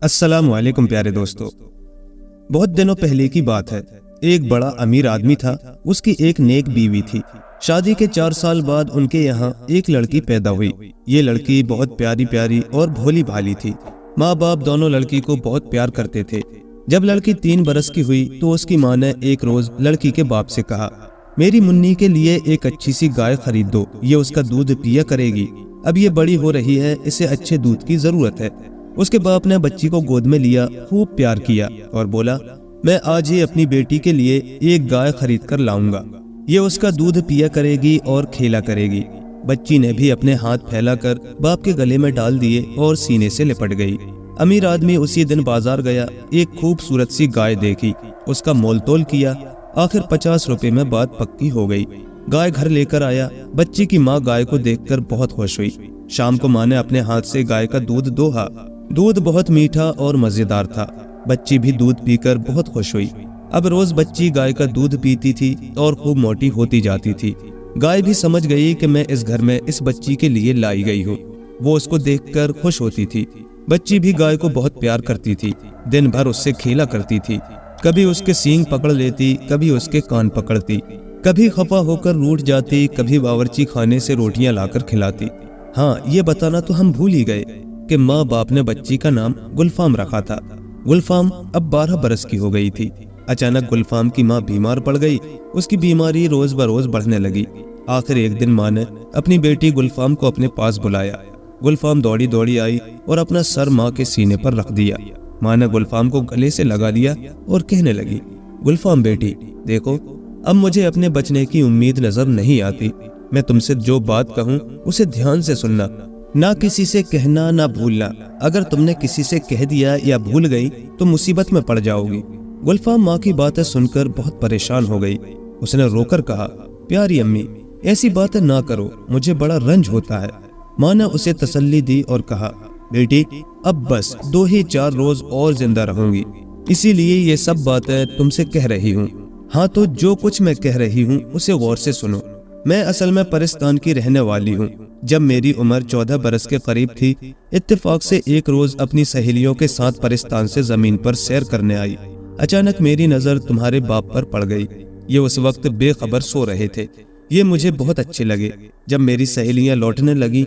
السلام علیکم پیارے دوستو۔ بہت دنوں پہلے کی بات ہے، ایک بڑا امیر آدمی تھا، اس کی ایک نیک بیوی تھی۔ شادی کے 4 سال بعد ان کے یہاں ایک لڑکی پیدا ہوئی۔ یہ لڑکی بہت پیاری اور بھولی بھالی تھی۔ ماں باپ دونوں لڑکی کو بہت پیار کرتے تھے۔ جب لڑکی 3 برس کی ہوئی تو اس کی ماں نے ایک روز لڑکی کے باپ سے کہا، میری منی کے لیے ایک اچھی سی گائے خرید دو، یہ اس کا دودھ پیا کرے گی، اب یہ بڑی ہو رہی ہے، اسے اچھے دودھ کی ضرورت ہے۔ اس کے باپ نے بچی کو گود میں لیا، خوب پیار کیا اور بولا، میں آج ہی اپنی بیٹی کے لیے ایک گائے خرید کر لاؤں گا، یہ اس کا دودھ پیا کرے گی اور کھیلا کرے گی۔ بچی نے بھی اپنے ہاتھ پھیلا کر باپ کے گلے میں ڈال دیے اور سینے سے لپٹ گئی۔ امیر آدمی اسی دن بازار گیا، ایک خوبصورت سی گائے دیکھی، اس کا مول تول کیا، آخر 50 روپے میں بات پکی ہو گئی۔ گائے گھر لے کر آیا، بچی کی ماں گائے کو دیکھ کر بہت خوش ہوئی۔ شام کو ماں نے اپنے ہاتھ سے گائے کا دودھ دوہا، دودھ بہت میٹھا اور مزیدار تھا۔ بچی بھی دودھ پی کر بہت خوش ہوئی۔ اب روز بچی گائے کا دودھ پیتی تھی اور خوب موٹی ہوتی جاتی تھی۔ گائے بھی سمجھ گئی کہ میں اس گھر میں اس بچی کے لیے لائی گئی ہوں، وہ اس کو دیکھ کر خوش ہوتی تھی۔ بچی بھی گائے کو بہت پیار کرتی تھی، دن بھر اس سے کھیلا کرتی تھی، کبھی اس کے سینگ پکڑ لیتی، کبھی اس کے کان پکڑتی، کبھی خفا ہو کر روٹھ جاتی، کبھی باورچی خانے سے روٹیاں لا کر کھلاتی۔ ہاں، یہ بتانا تو ہم بھول ہی گئے کہ ماں باپ نے بچی کا نام گلفام رکھا تھا۔ گلفام اب 12 برس کی ہو گئی تھی۔ اچانک گلفام کی ماں بیمار پڑ گئی، اس کی بیماری روز بروز بڑھنے لگی۔ آخر ایک دن ماں نے اپنی بیٹی گلفام کو اپنے پاس بلایا۔ گلفام دوڑی آئی اور اپنا سر ماں کے سینے پر رکھ دیا۔ ماں نے گلفام کو گلے سے لگا لیا اور کہنے لگی، گلفام بیٹی، دیکھو اب مجھے اپنے بچنے کی امید نظر نہیں آتی، میں تم سے جو بات کہوں اسے دھیان سے سننا، نہ کسی سے کہنا نہ بھولنا، اگر تم نے کسی سے کہہ دیا یا بھول گئی تو مصیبت میں پڑ جاؤ گی۔ گلفام ماں کی باتیں سن کر بہت پریشان ہو گئی۔ اس نے رو کر کہا، پیاری امی، ایسی باتیں نہ کرو، مجھے بڑا رنج ہوتا ہے۔ ماں نے اسے تسلی دی اور کہا، بیٹی اب بس 2 ہی 4 روز اور زندہ رہوں گی، اسی لیے یہ سب باتیں تم سے کہہ رہی ہوں۔ ہاں تو جو کچھ میں کہہ رہی ہوں اسے غور سے سنو۔ میں اصل میں پرستان کی رہنے والی ہوں۔ جب میری عمر 14 برس کے قریب تھی، اتفاق سے ایک روز اپنی سہیلیوں کے ساتھ پرستان سے زمین پر سیر کرنے آئی۔ اچانک میری نظر تمہارے باپ پر پڑ گئی، یہ اس وقت بے خبر سو رہے تھے۔ یہ مجھے بہت اچھے لگے۔ جب میری سہیلیاں لوٹنے لگی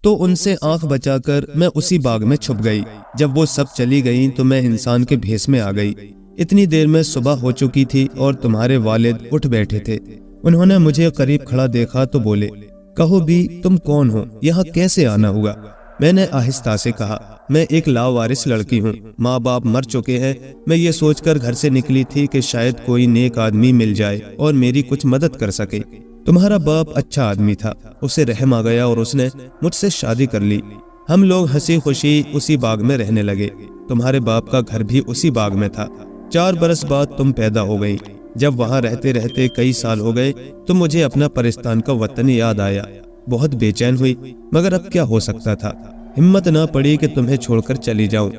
تو ان سے آنکھ بچا کر میں اسی باغ میں چھپ گئی۔ جب وہ سب چلی گئیں تو میں انسان کے بھیس میں آ گئی۔ اتنی دیر میں صبح ہو چکی تھی اور تمہارے والد اٹھ بیٹھے تھے۔ انہوں نے مجھے قریب کھڑا دیکھا تو بولے، کہو بھی تم کون ہو، یہاں کیسے آنا ہوا؟ میں نے آہستہ سے کہا، میں ایک لاوارث لڑکی ہوں، ماں باپ مر چکے ہیں، میں یہ سوچ کر گھر سے نکلی تھی کہ شاید کوئی نیک آدمی مل جائے اور میری کچھ مدد کر سکے۔ تمہارا باپ اچھا آدمی تھا، اسے رحم آ گیا اور اس نے مجھ سے شادی کر لی۔ ہم لوگ ہنسی خوشی اسی باغ میں رہنے لگے۔ تمہارے باپ کا گھر بھی اسی باغ میں تھا۔ 4 برس بعد تم پیدا ہو گئی۔ جب وہاں رہتے رہتے کئی سال ہو گئے تو مجھے اپنا پرستان کا وطن یاد آیا، بہت بے چین ہوئی، مگر اب کیا ہو سکتا تھا، ہمت نہ پڑی کہ تمہیں چھوڑ کر چلی جاؤں۔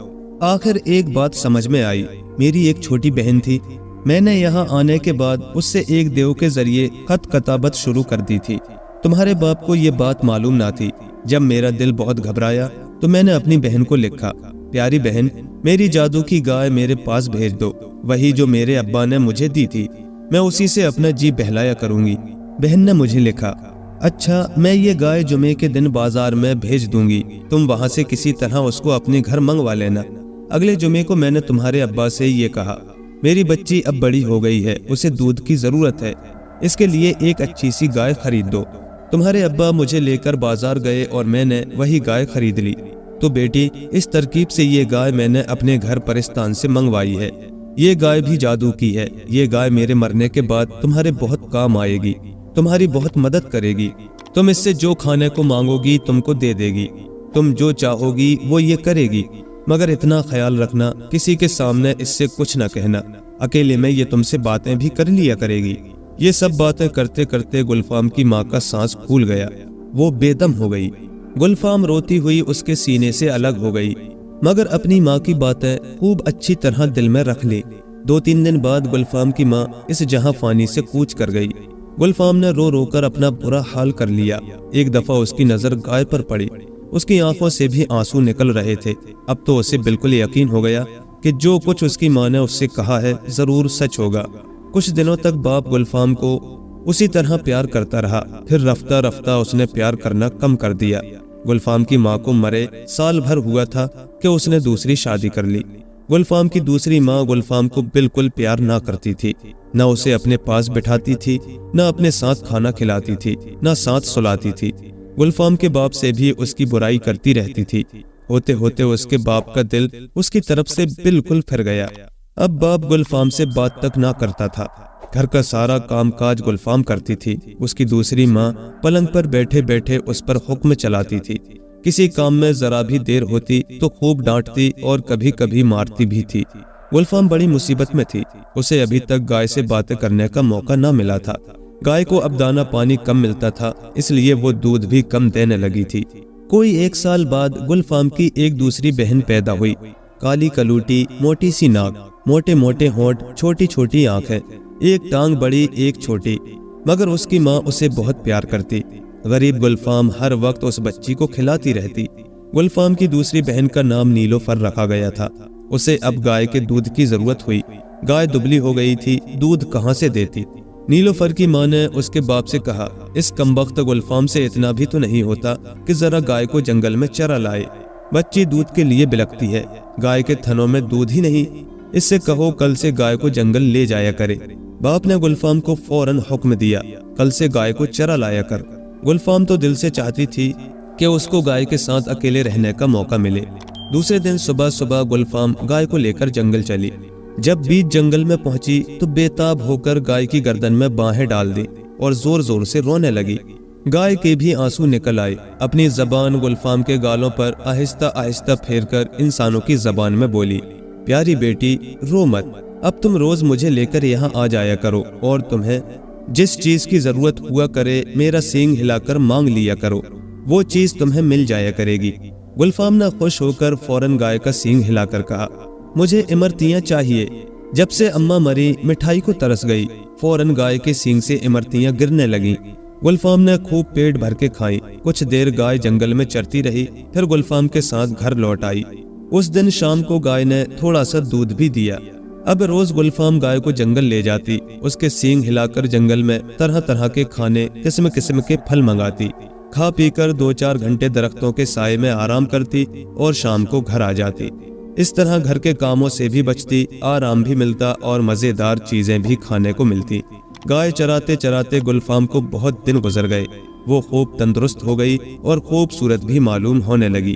آخر ایک بات سمجھ میں آئی، میری ایک چھوٹی بہن تھی، میں نے یہاں آنے کے بعد اس سے ایک دیو کے ذریعے خط کتابت شروع کر دی تھی۔ تمہارے باپ کو یہ بات معلوم نہ تھی۔ جب میرا دل بہت گھبرایا تو میں نے اپنی بہن کو لکھا، پیاری بہن، میری جادو کی گائے میرے پاس بھیج دو، وہی جو میرے ابا نے مجھے دی تھی، میں اسی سے اپنا جی بہلایا کروں گی۔ بہن نے مجھے لکھا، اچھا میں یہ گائے جمعے کے دن بازار میں بھیج دوں گی، تم وہاں سے کسی طرح اس کو اپنے گھر منگوا لینا۔ اگلے جمعے کو میں نے تمہارے ابا سے یہ کہا، میری بچی اب بڑی ہو گئی ہے، اسے دودھ کی ضرورت ہے، اس کے لیے ایک اچھی سی گائے خرید دو۔ تمہارے ابا مجھے لے کر بازار گئے اور میں نے وہی گائے خرید لی۔ تو بیٹی، اس ترکیب سے یہ گائے میں نے اپنے گھر پرستان سے منگوائی ہے۔ یہ گائے بھی جادو کی ہے، یہ گائے میرے مرنے کے بعد تمہارے بہت کام آئے گی، تمہاری بہت مدد کرے گی، تم اس سے جو کھانے کو مانگو گی تم کو دے دے گی، تم جو چاہو گی وہ یہ کرے گی، مگر اتنا خیال رکھنا کسی کے سامنے اس سے کچھ نہ کہنا، اکیلے میں یہ تم سے باتیں بھی کر لیا کرے گی۔ یہ سب باتیں کرتے کرتے گلفام کی ماں کا سانس پھول گیا، وہ بے دم ہو گئی۔ گلفام روتی ہوئی اس کے سینے سے الگ ہو گئی، مگر اپنی ماں کی باتیں خوب اچھی طرح دل میں رکھ لی۔ 2-3 دن بعد گلفام کی ماں اس جہاں فانی سے کوچ کر گئی۔ گلفام نے رو رو کر اپنا برا حال کر لیا۔ ایک دفعہ اس کی نظر گائے پر پڑی، اس کی آنکھوں سے بھی آنسو نکل رہے تھے۔ اب تو اسے بالکل یقین ہو گیا کہ جو کچھ اس کی ماں نے اس سے کہا ہے ضرور سچ ہوگا۔ کچھ دنوں تک باپ گلفام کو اسی طرح پیار کرتا رہا، پھر رفتہ رفتہ اس نے پیار کرنا کم کر دیا۔ گلفام کی ماں کو مرے سال بھر ہوا تھا کہ اس نے دوسری شادی کر لی۔ گلفام کی دوسری ماں گلفام کو بالکل پیار نہ کرتی تھی، نہ اسے اپنے پاس بٹھاتی تھی، نہ اپنے ساتھ کھانا کھلاتی تھی، نہ ساتھ سلاتی تھی۔ گلفام کے باپ سے بھی اس کی برائی کرتی رہتی تھی۔ ہوتے ہوتے اس کے باپ کا دل اس کی طرف سے بالکل پھر گیا۔ اب باپ گلفام سے بات تک نہ کرتا تھا۔ گھر کا سارا کام کاج گلفام کرتی تھی۔ اس کی دوسری ماں پلنگ پر بیٹھے بیٹھے اس پر حکم چلاتی تھی۔ کسی کام میں ذرا بھی دیر ہوتی تو خوب ڈانٹتی اور کبھی کبھی مارتی بھی تھی۔ گلفام بڑی مصیبت میں تھی۔ اسے ابھی تک گائے سے باتیں کرنے کا موقع نہ ملا تھا۔ گائے کو اب دانا پانی کم ملتا تھا، اس لیے وہ دودھ بھی کم دینے لگی تھی۔ کوئی 1 سال بعد گلفام کی ایک دوسری بہن پیدا ہوئی۔ کالی کلوٹی، موٹی سی ناک، موٹے موٹے ہونٹ، چھوٹی چھوٹی آنکھیں، ایک ٹانگ بڑی ایک چھوٹی، مگر اس کی ماں اسے بہت پیار کرتی۔ غریب گلفام ہر وقت اس بچی کو کھلاتی رہتی۔ گلفام کی دوسری بہن کا نام نیلوفر رکھا گیا تھا۔ اسے اب گائے کے دودھ کی ضرورت ہوئی۔ گائے دبلی ہو گئی تھی، دودھ کہاں سے دیتی؟ نیلوفر کی ماں نے اس کے باپ سے کہا، اس کمبخت گلفام سے اتنا بھی تو نہیں ہوتا کہ ذرا گائے کو جنگل میں چرا لائے۔ بچی دودھ کے لیے بلکتی ہے، گائے کے تھنوں میں دودھ ہی نہیں، اس سے کہو کل سے گائے کو جنگل لے جایا کرے۔ باپ نے گلفام کو فوراً حکم دیا، کل سے گائے کو چرا لایا کر۔ گلفام تو دل سے چاہتی تھی کہ اس کو گائے کے ساتھ اکیلے رہنے کا موقع ملے۔ دوسرے دن صبح صبح گلفام گائے کو لے کر جنگل چلی۔ جب بیچ جنگل میں پہنچی تو بے تاب ہو کر گائے کی گردن میں باہیں ڈال دی اور زور زور سے رونے لگی۔ گائے کے بھی آنسو نکل آئے۔ اپنی زبان گلفام کے گالوں پر آہستہ آہستہ پھیر کر انسانوں کی زبان میں بولی، پیاری بیٹی رو مت، اب تم روز مجھے لے کر یہاں آ جایا کرو اور تمہیں جس چیز کی ضرورت ہوا کرے میرا سینگ ہلا کر مانگ لیا کرو، وہ چیز تمہیں مل جایا کرے گی۔ گلفام نے خوش ہو کر فوراً گائے کا سینگ ہلا کر کہا، مجھے امرتیاں چاہیے۔ جب سے اماں مری مٹھائی کو ترس گئی، فوراً گائے کے سینگ سے امرتیاں گرنے لگیں۔ گلفام نے خوب پیٹ بھر کے کھائیں۔ کچھ دیر گائے جنگل میں چرتی رہی، پھر گلفام کے ساتھ گھر لوٹ آئی۔ اس دن شام کو گائے نے تھوڑا سا دودھ بھی دیا۔ اب روز گلفام گائے کو جنگل لے جاتی، اس کے سینگ ہلا کر جنگل میں طرح طرح کے کھانے، قسم قسم کے پھل منگاتی، کھا پی کر 2-4 گھنٹے درختوں کے سائے میں آرام کرتی اور شام کو گھر آ جاتی۔ اس طرح گھر کے کاموں سے بھی بچتی، آرام بھی ملتا اور مزیدار چیزیں بھی کھانے کو ملتی۔ گائے چراتے چراتے گلفام کو بہت دن گزر گئے۔ وہ خوب تندرست ہو گئی اور خوبصورت بھی معلوم ہونے لگی۔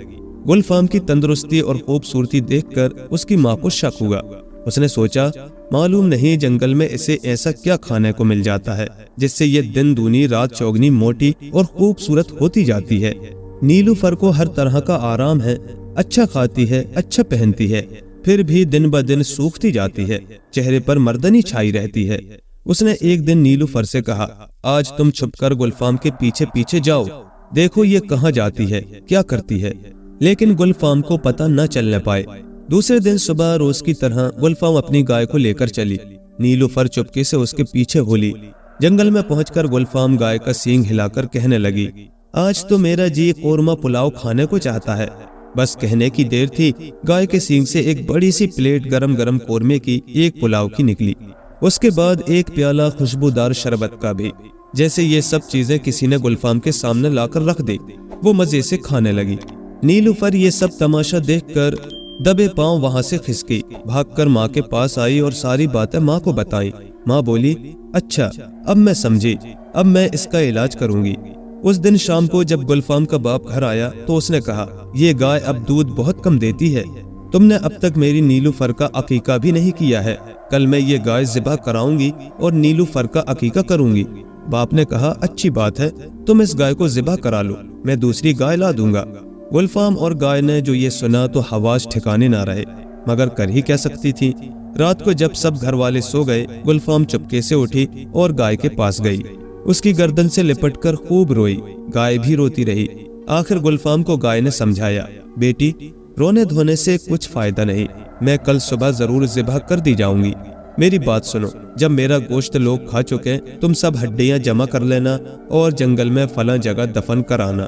گلفام کی تندرستی اور خوبصورتی دیکھ کر اس کی ماں کو شک ہوا۔ اس نے سوچا، معلوم نہیں جنگل میں اسے ایسا کیا کھانے کو مل جاتا ہے جس سے یہ دن دونی رات چوگنی موٹی اور خوبصورت ہوتی جاتی ہے۔ نیلوفر کو ہر طرح کا آرام ہے، اچھا کھاتی ہے، اچھا پہنتی ہے، پھر بھی دن بدن سوکھتی جاتی ہے، چہرے پر مردنی چھائی رہتی ہے۔ اس نے ایک دن نیلوفر سے کہا، آج تم چھپ کر گلفام کے پیچھے پیچھے جاؤ، دیکھو یہ کہاں جاتی ہے، کیا کرتی ہے۔ لیکن گلفام کو پتہ نہ چلنے پائے۔ دوسرے دن صبح روز کی طرح گلفام اپنی گائے کو لے کر چلی۔ نیلوفر چپکے سے اس کے پیچھے ہو لی۔ جنگل میں پہنچ کر گلفام گائے کا سینگ ہلا کر کہنے لگی، آج تو میرا جی قورمہ پلاؤ کھانے کو چاہتا ہے۔ بس کہنے کی دیر تھی، گائے کے سینگ سے ایک بڑی سی پلیٹ گرم گرم قورمے کی، ایک پلاؤ کی نکلی۔ اس کے بعد ایک پیالہ خوشبودار شربت کا بھی، جیسے یہ سب چیزیں کسی نے گلفام کے سامنے لا کر رکھ دی۔ وہ مزے سے کھانے لگی۔ نیلوفر یہ سب تماشا دیکھ کر دبے پاؤں وہاں سے کھسکی، بھاگ کر ماں کے پاس آئی اور ساری باتیں ماں کو بتائیں۔ ماں بولی، اچھا اب میں سمجھی، اب میں اس کا علاج کروں گی۔ اس دن شام کو جب گلفام کا باپ گھر آیا تو اس نے کہا، یہ گائے اب دودھ بہت کم دیتی ہے، تم نے اب تک میری نیلوفر کا عقیقہ بھی نہیں کیا ہے، کل میں یہ گائے ذبح کراؤں گی اور نیلوفر کا عقیقہ کروں گی۔ باپ نے کہا، اچھی بات ہے، تم اس گائے کو ذبح کرا لو، میں دوسری گائے لا دوں گا۔ گلفام اور گائے نے جو یہ سنا تو حواس ٹھکانے نہ رہے، مگر کر ہی کیا سکتی تھی۔ رات کو جب سب گھر والے سو گئے، گلفام چپکے سے اٹھی اور گائے کے پاس گئی، اس کی گردن سے لپٹ کر خوب روئی۔ گائے بھی روتی رہی۔ آخر گلفام کو گائے نے سمجھایا، بیٹی رونے دھونے سے کچھ فائدہ نہیں، میں کل صبح ضرور ذبح کر دی جاؤں گی۔ میری بات سنو، جب میرا گوشت لوگ کھا چکے تم سب ہڈیاں جمع کر لینا اور جنگل میں فلاں جگہ دفن کرانا۔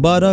12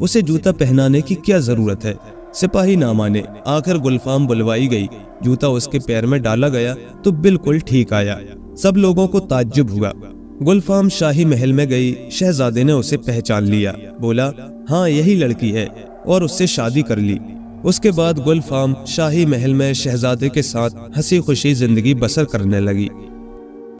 اسے جوتا پہنانے کی کیا ضرورت ہے؟ سپاہی نہ مانے، آخر گلفام بلوائی گئی، جوتا اس کے پیر میں ڈالا گیا تو بالکل ٹھیک آیا۔ سب لوگوں کو تعجب ہوا۔ گلفام شاہی محل میں گئی، شہزادے نے اسے پہچان لیا، بولا ہاں یہی لڑکی ہے، اور اس سے شادی کر لی۔ اس کے بعد گلفام شاہی محل میں شہزادے کے ساتھ ہنسی خوشی زندگی بسر کرنے لگی۔